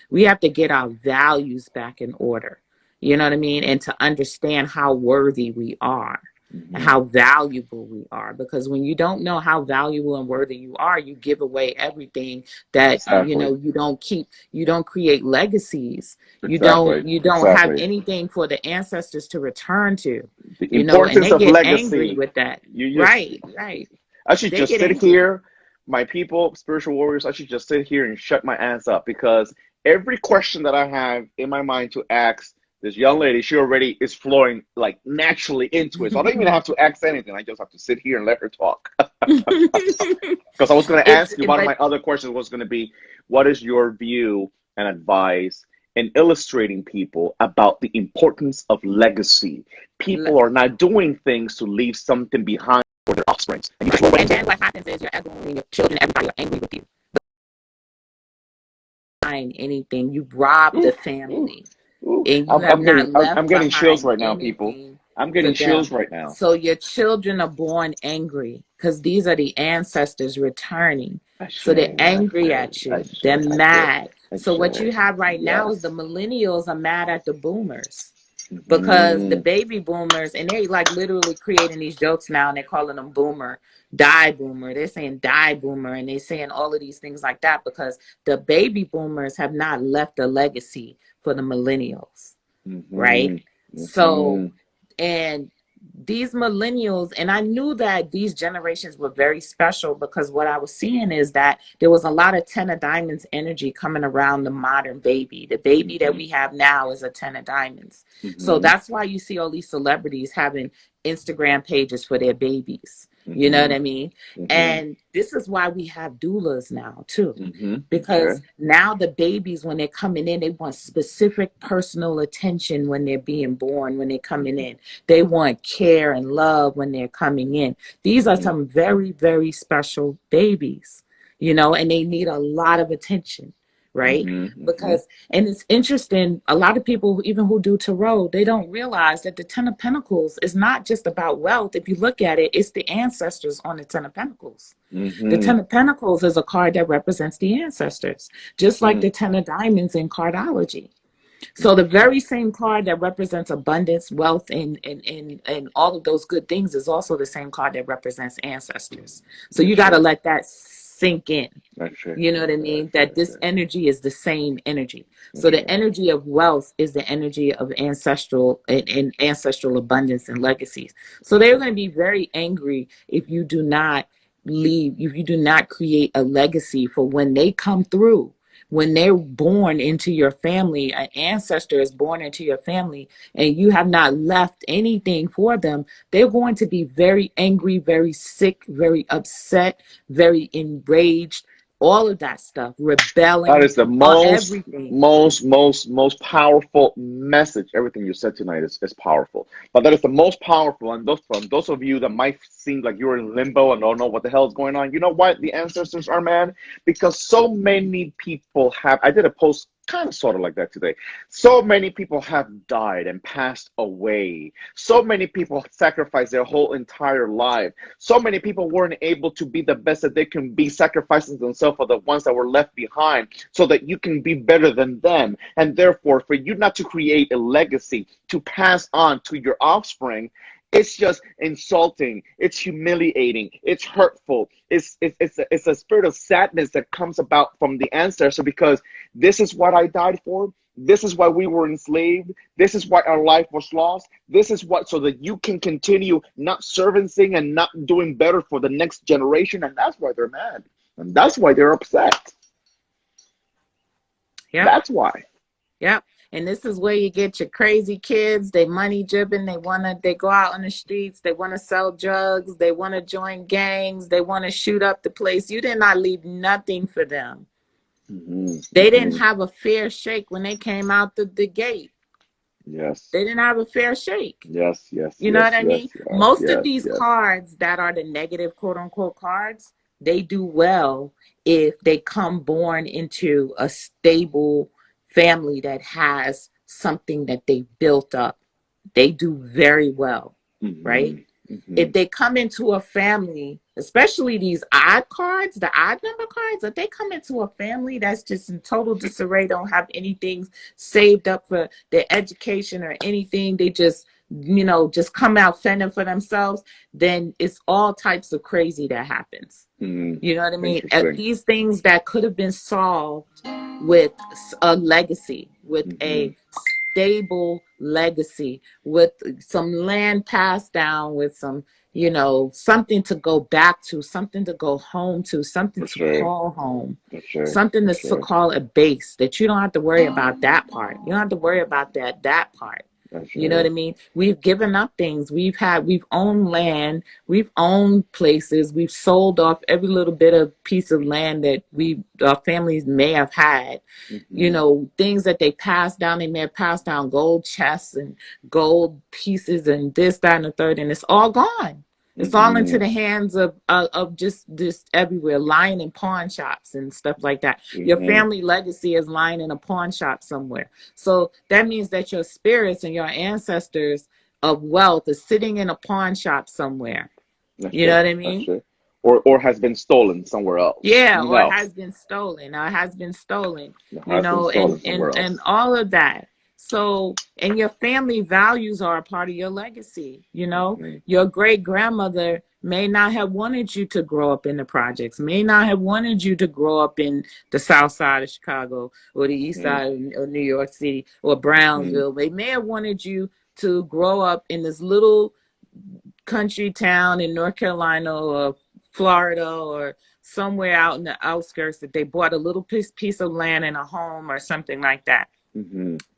We have to get our values back in order, you know what I mean? And to understand how worthy we are and how valuable we are. Because when you don't know how valuable and worthy you are, you give away everything that, you don't keep, you don't create legacies. You don't have anything for the ancestors to return to. The importance and they of get legacy. Angry with that. Right. I should just sit here, my people, spiritual warriors, I should just sit here and shut my ass up, because every question that I have in my mind to ask this young lady, she already is flowing like naturally into it. So I don't even have to ask anything. I just have to sit here and let her talk. Because I was going to ask you, one of my other questions was going to be, what is your view and advice in illustrating people about the importance of legacy? People are not doing things to leave something behind for their offspring. And then what happens is your children, everybody are angry with you. Anything, you rob the family. And you have not left I'm getting chills right now, anything. people. I'm getting chills right now. So your children are born angry because these are the ancestors returning. So they're angry at you. They're mad. So what you have right now is the millennials are mad at the boomers. Because the baby boomers, and they like literally creating these jokes now, and they're calling them boomer, die boomer. They're saying die boomer, and they're saying all of these things like that because the baby boomers have not left a legacy for the millennials, right? So, and these millennials, and I knew that these generations were very special because what I was seeing is that there was a lot of 10 of diamonds energy coming around the modern baby. The baby that we have now is a 10 of diamonds. So that's why you see all these celebrities having Instagram pages for their babies. You know what I mean? And this is why we have doulas now too, because now the babies, when they're coming in, they want specific personal attention when they're being born, when they're coming in. They want care and love when they're coming in. These are some very, very special babies, and they need a lot of attention. Right? Because, and it's interesting, a lot of people, even who do tarot, they don't realize that the 10 of Pentacles is not just about wealth. If you look at it, it's the ancestors on the 10 of Pentacles. The 10 of Pentacles is a card that represents the ancestors, just like the 10 of Diamonds in cardology. So the very same card that represents abundance, wealth, and all of those good things is also the same card that represents ancestors. So you got to let that sink in. You know what I mean? That this energy is the same energy. So the energy of wealth is the energy of ancestral and ancestral abundance and legacies. So they're going to be very angry if you do not if you do not create a legacy for when they come through. When they're born into your family, an ancestor is born into your family, and you have not left anything for them, they're going to be very angry, very sick, very upset, very enraged, all of that stuff, rebelling. That is the everything. most powerful message. Everything you said tonight is powerful. But that is the most powerful. And those of you that might seem like you're in limbo and don't know what the hell is going on, you know what the ancestors are, man? Because so many people have, I did a post kind of sort of like that today. So many people have died and passed away. So many people sacrificed their whole entire life. So many people weren't able to be the best that they can be, sacrificing themselves for the ones that were left behind so that you can be better than them. And therefore, for you not to create a legacy to pass on to your offspring, it's just insulting. It's humiliating. It's hurtful. It's a spirit of sadness that comes about from the ancestor, because this is what I died for. This is why we were enslaved. This is why our life was lost. This is what, so that you can continue not servicing and not doing better for the next generation. And that's why they're mad. And that's why they're upset. Yeah. That's why. Yep. And this is where you get your crazy kids. They money driven. They go out on the streets. They want to sell drugs. They want to join gangs. They want to shoot up the place. You did not leave nothing for them. Mm-hmm. They didn't have a fair shake when they came out the gate. Yes. They didn't have a fair shake. Yes. You know what I mean? Most of these cards that are the negative, quote unquote, cards, they do well if they come born into a stable family that has something that they built up. They do very well, right? If they come into a family, especially these odd cards, the odd number cards, if they come into a family that's just in total disarray, don't have anything saved up for their education or anything, they just, just come out fending for themselves, then it's all types of crazy that happens. You know what I mean? These things that could have been solved with a legacy, with a stable legacy, with some land passed down, with some, something to go back to, something to go home to, something to call home, something to call a base, that you don't have to worry about that part. You don't have to worry about that part. You know what I mean? We've given up things. We've owned land. We've owned places. We've sold off every little bit of piece of land that our families may have had. Things that they passed down. They may have passed down gold chests and gold pieces and this, that, and the third, and it's all gone. It's all into the hands of just everywhere, lying in pawn shops and stuff like that. Your family legacy is lying in a pawn shop somewhere. So that means that your spirits and your ancestors of wealth is sitting in a pawn shop somewhere. You know what I mean? Or has been stolen somewhere else. Yeah, or has been stolen. And all of that. So, and your family values are a part of your legacy. Your great grandmother may not have wanted you to grow up in the projects, may not have wanted you to grow up in the south side of Chicago or the east side of New York City or Brownsville. They may have wanted you to grow up in this little country town in North Carolina or Florida or somewhere out in the outskirts, that they bought a little piece of land and a home or something like that.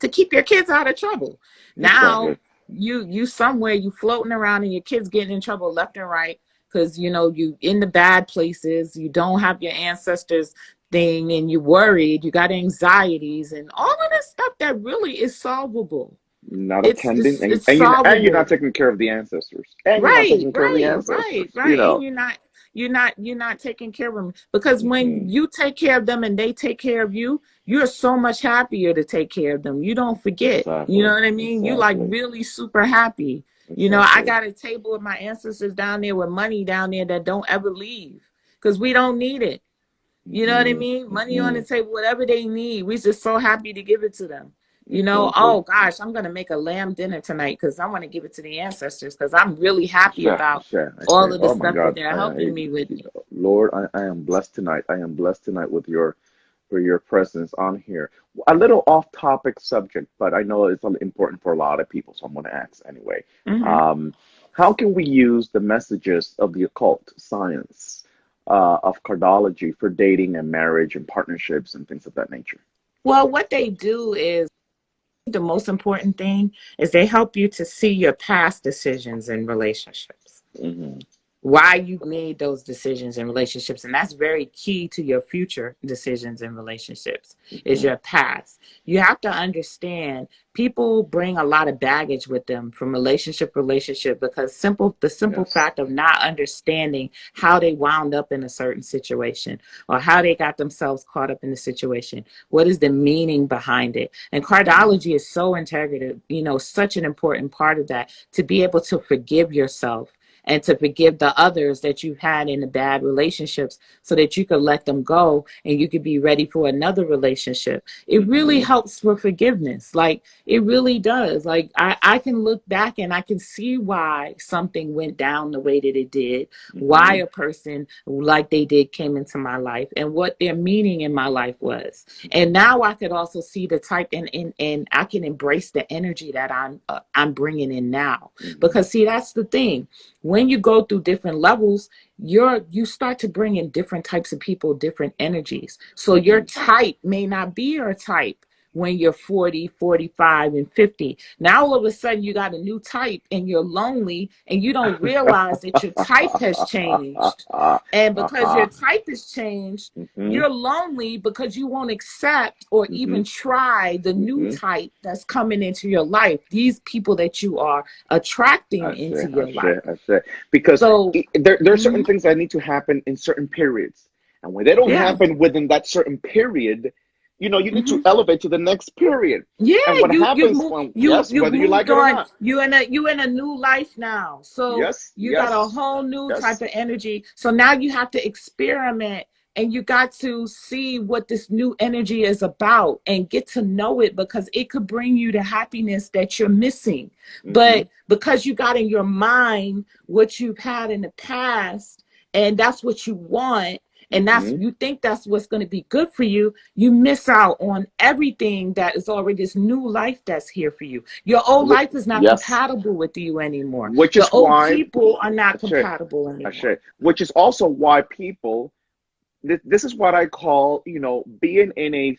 To keep your kids out of trouble. Now you somewhere, you floating around and your kids getting in trouble left and right because you in the bad places, you don't have your ancestors thing, and you're worried, you got anxieties and all of this stuff that really is solvable. Not attending, and you're not taking care of the ancestors. Right. And you're not taking care of them, because when you take care of them and they take care of you, you're so much happier to take care of them. You don't forget. You know what I mean? You're like really super happy. I got a table with my ancestors down there with money down there that don't ever leave because we don't need it. You know what I mean? Money on the table, whatever they need, we're just so happy to give it to them. You know, Exactly. oh gosh, I'm going to make a lamb dinner tonight because I want to give it to the ancestors because I'm really happy about I all say, of the oh my stuff that God, they're helping me with. Lord, I am blessed tonight. I am blessed tonight with your for your presence on here. A little off topic subject, but I know it's important for a lot of people, so I'm going to ask anyway. Hmm. Um, how can we use the messages of the occult science of cardology for dating and marriage and partnerships and things of that nature? Well, what they do is the most important thing is they help you to see your past decisions in relationships, Hmm. why you made those decisions in relationships, and that's very key to your future decisions in relationships is Hmm. your past. You have to understand people bring a lot of baggage with them from relationship because the simple Yes. fact of not understanding how they wound up in a certain situation or how they got themselves caught up in the situation, what is the meaning behind it. And Hmm. cardology is so integrative, you know, such an important part of that, to be able to forgive yourself and to forgive the others that you've had in the bad relationships so that you could let them go and you could be ready for another relationship. It really Hmm. helps for forgiveness. Like it really does. Like I can look back and I can see why something went down the way that it did, why Hmm. a person like they did came into my life and what their meaning in my life was. And now I could also see the type and I can embrace the energy that I'm bringing in now. Hmm. Because see, that's the thing, when you go through different levels, you start to bring in different types of people, different energies. So your Hmm. type may not be your type when you're 40, 45, and 50. Now all of a sudden you got a new type and you're lonely and you don't realize that your type has changed. And because your Uh-huh. type has changed, Hmm. you're lonely because you won't accept or Hmm. even try the new Hmm. type that's coming into your life. These people that you are attracting I see, into I your see, life. I see. Because So, there are certain mhm, things that need to happen in certain periods. And when they don't yeah, happen within that certain period, you need to hmm, elevate to the next period. yeah, And what you've happens moved, when, yes, you've whether you like moved it or on. not. You in a new life now. So Yes, you got a yes, whole new type yes. of energy. So now you have to experiment and you got to see what this new energy is about and get to know it because it could bring you the happiness that you're missing. Hmm. But because you got in your mind what you've had in the past and that's what you want, and that's Hmm. you think that's what's going to be good for you, you miss out on everything that is already this new life that's here for you. Your old life is not Yes, compatible with you anymore. which The is old why, people are not Ashay, compatible anymore. Ashay, which is also why people, this is what I call, being in a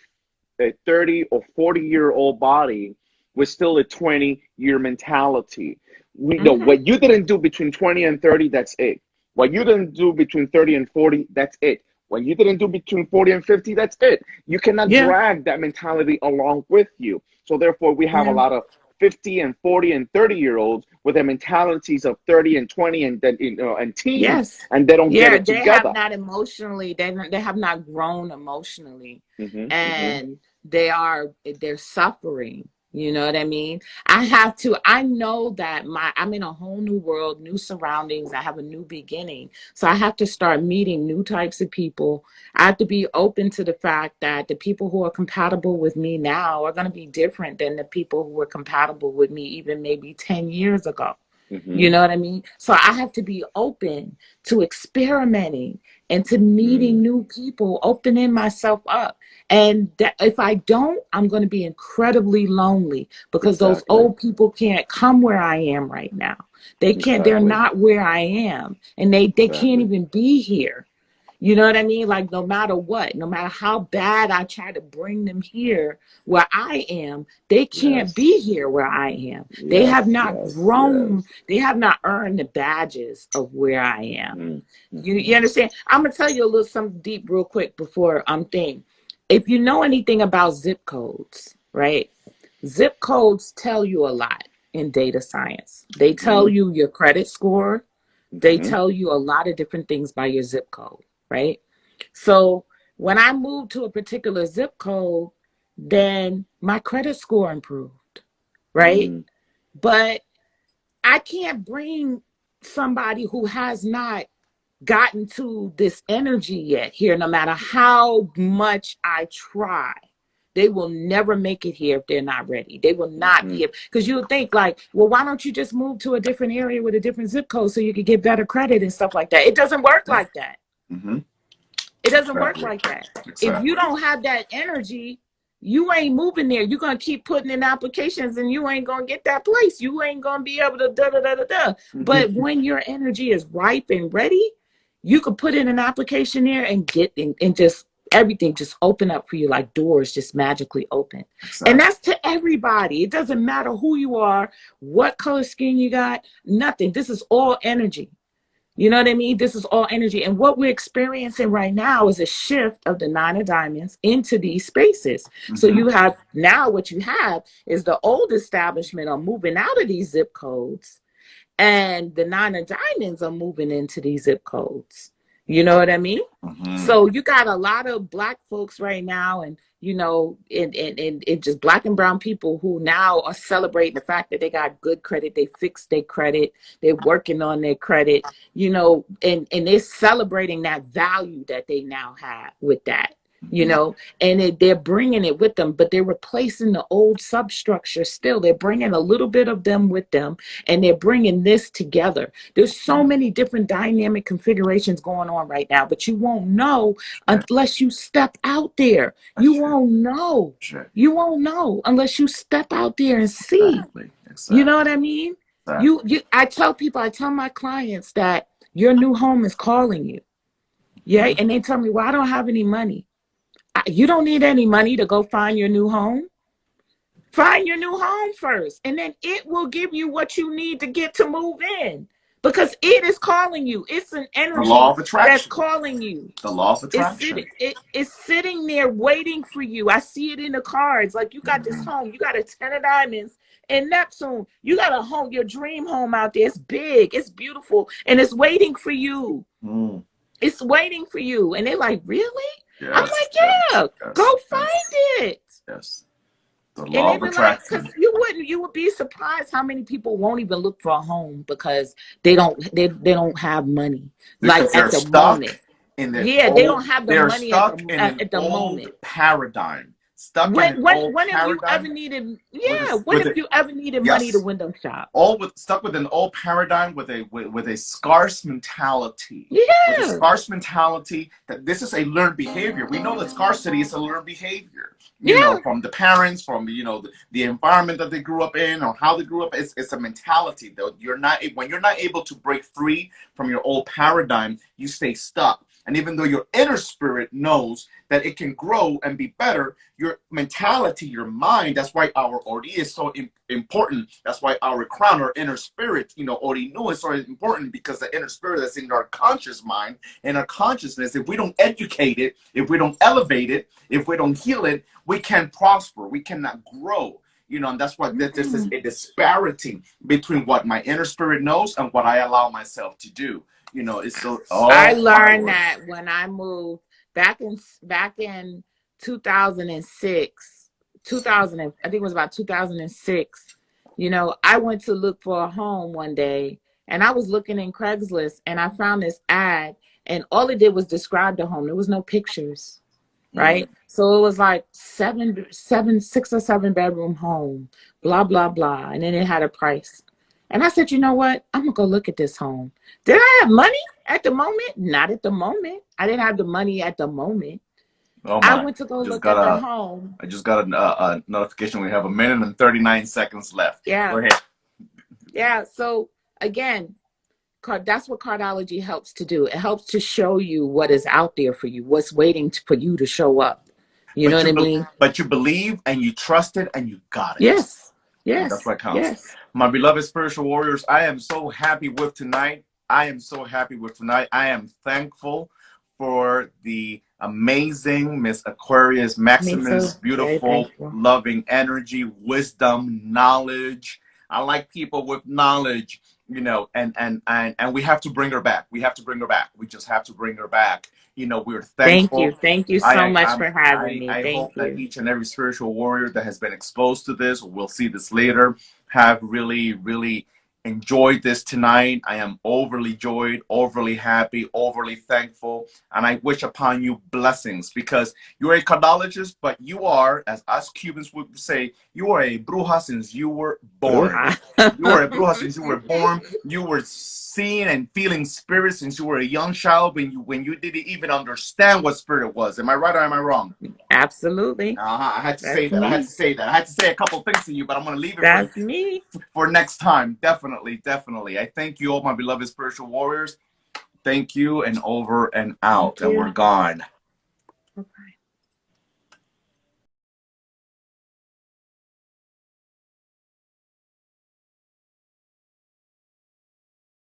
30 or 40-year-old body with still a 20-year mentality. We know Hmm. what you didn't do between 20 and 30, that's it. What you didn't do between 30 and 40, that's it. What you didn't do between 40 and 50, that's it. You cannot Yeah, drag that mentality along with you. So therefore, we have a yeah. lot of 50 and 40 and 30-year-olds with their mentalities of 30 and 20 and then and teens, Yes. and they don't get Yeah, it they have together. not emotionally, they have not grown emotionally. Hmm. Hmm. And they're suffering. You know what I mean? I know that I'm in a whole new world, new surroundings. I have a new beginning. So I have to start meeting new types of people. I have to be open to the fact that the people who are compatible with me now are going to be different than the people who were compatible with me even maybe 10 years ago. Hmm. You know what I mean? So I have to be open to experimenting and to Hmm. meeting new people, opening myself up. And that if I don't, I'm going to be incredibly lonely because those Exactly. old people can't come where I am right now. They can't, they're Exactly. not where I am. And they can't Exactly. even be here. You know what I mean? Like no matter what, no matter how bad I try to bring them here where I am, they can't Yes. be here where I am. They have Yes. not Yes. grown, Yes. they have not earned the badges of where I am. Hmm. You Hmm. understand? I'm gonna tell you a little something deep real quick before I'm thing. If you know anything about zip codes, right? Zip codes tell you a lot in data science. They tell Hmm. you your credit score, they Hmm. tell you a lot of different things by your zip code, right? So when I moved to a particular zip code, then my credit score improved, right? Hmm. But I can't bring somebody who has not gotten to this energy yet here, no matter how much I try. they will never make it here if they're not ready. They will not be here. Because you'll think like, well, why don't you just move to a different area with a different zip code so you could get better credit and stuff like that? It doesn't work like that. It doesn't work like that. If you don't have that energy, you ain't moving there. You're going to keep putting in applications and you ain't going to get that place. You ain't going to be able to da-da-da-da-da. But when your energy is ripe and ready, you could put in an application there and get in, and just everything just open up for you, like doors just magically open. And that's to everybody. It doesn't matter who you are, what color skin you got, nothing. This is all energy. You know what I mean? This is all energy. And what we're experiencing right now is a shift of the 9 of diamonds into these spaces. So you have now what you have is the old establishment are moving out of these zip codes, and the 9 of diamonds are moving into these zip codes. You know what I mean? So you got a lot of Black folks right now, and you know, and just Black and brown people who now are celebrating the fact that they got good credit, they fixed their credit, they're working on their credit, you know, and they're celebrating that value that they now have with that. You know, and they're bringing it with them, but they're replacing the old substructure still. They're bringing a little bit of them with them, and they're bringing this together. There's so many different dynamic configurations going on right now, but you won't know unless you step out there. You won't know. You won't know unless you step out there and see. You know what I mean? I tell my clients that your new home is calling you. Yeah, and they tell me, well, I don't have any money. You don't need any money to go find your new home. Find your new home first, and then it will give you what you need to get to move in, because it is calling you. It's an energy that's calling you. The law of attraction. It's sitting there waiting for you. I see it in the cards. Like, you got this home. You got a 10 of diamonds in Neptune. You got a home, your dream home out there. It's big. It's beautiful. And it's waiting for you. It's waiting for you. And they're like, really? Yes, I'm like, yeah, go find it. Yes. The law of attraction. Because you would be surprised how many people won't even look for a home because they don't have money. Because like at the moment. They don't have the money at the moment. Paradigm. When have you ever needed money to window shop? Stuck with an old paradigm with a scarce mentality. Yeah. With a scarce mentality that this is a learned behavior. We know that scarcity is a learned behavior. You know, from the parents, from the environment that they grew up in, or how they grew up. It's a mentality though. When you're not able to break free from your old paradigm, you stay stuck. And even though your inner spirit knows that it can grow and be better, your mentality, your mind, that's why our Ori is so important. That's why our crown, our inner spirit, Ori Nu is so important, because the inner spirit that's in our conscious mind and our consciousness, if we don't educate it, if we don't elevate it, if we don't heal it, we can't prosper. We cannot grow. And that's why this is a disparity between what my inner spirit knows and what I allow myself to do. It's so. I learned that when I moved back in 2006, I think it was about 2006. I went to look for a home one day, and I was looking in Craigslist, and I found this ad, and all it did was describe the home. There was no pictures, right? So it was like 6 or 7 bedroom home, blah blah blah, and then it had a price. And I said, you know what? I'm going to go look at this home. Did I have money at the moment? Not at the moment. I didn't have the money at the moment. I went to go look at the home. I just got a notification. We have 1 minute and 39 seconds left. Yeah. Go ahead. Yeah. So, again, that's what Cardology helps to do. It helps to show you what is out there for you, what's waiting for you to show up. You know what I mean? But you believe and you trust it and you got it. Yes. Yes. That's what counts. Yes. My beloved spiritual warriors, I am so happy with tonight. I am thankful for the amazing Miss Aquarius Maximus, beautiful, loving energy, wisdom, knowledge. I like people with knowledge, and we have to bring her back. We just have to bring her back. We're thankful. Thank you so much for having me. I hope that each and every spiritual warrior that has been exposed to this, or will see this later, have really, really enjoyed this tonight. I am overly joyed, overly happy, overly thankful, and I wish upon you blessings because you're a cardologist, but you are, as us Cubans would say, you are a bruja since you were born. You are a bruja since you were born. You were seeing and feeling spirits since you were a young child when you didn't even understand what spirit was. Am I right or am I wrong? Absolutely. I had to That's say that. me. I had to say that. I had to say a couple things to you, but I'm going to leave it That's me. for next time. Definitely, definitely. I thank you all, my beloved spiritual warriors. Thank you, and over and out. And we're gone.